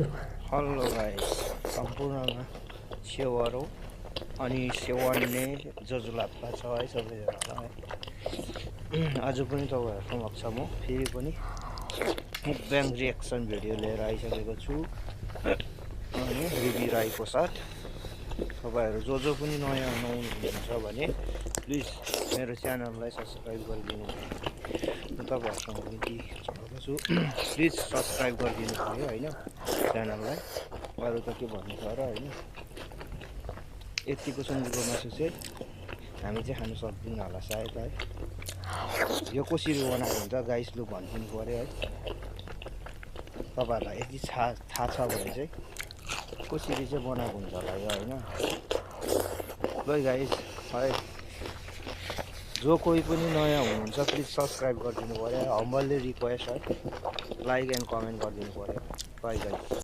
Hello guys, सम्पूर्णमा सेवारो अनि सेवान्ने जजुलाप्पा छ है सबैजनालाई आज पनि तपाईँहरू समक्ष म फेरि पनि मुकब्याङ रिएक्सन भिडियो लिएर आइसकेको छु अनि रुबी राईको साथ। तपाईँहरू जो पनि नयाँ हुनुहुन्छ भने प्लिज मेरो च्यानललाई सब्सक्राइब गरिदिनु। म तपाईँहरूसँग बिन्ती चढाउँछु, प्लिज सब्सक्राइब गरिदिनु भयो होइन च्यानललाई। अरू त के भन्नु छ र होइन, यतिको सुँगुरको मासु चाहिँ हामी चाहिँ खानु सक्दैनौँ होला सायद है। यो कसरी बनाएको हुन्छ गाइस लु भनिदिनु पऱ्यो है। तपाईँहरूलाई यति थाहा छ भने चाहिँ कसरी चाहिँ बनाएको हुन्छ होला यो होइन। ल गाइस है, जो कोही पनि नयाँ हुनुहुन्छ प्लिज सब्सक्राइब गरिदिनु पऱ्यो, हम्बलली रिक्वेस्ट है। लाइक एन्ड कमेन्ट गरिदिनु पऱ्यो। By guys.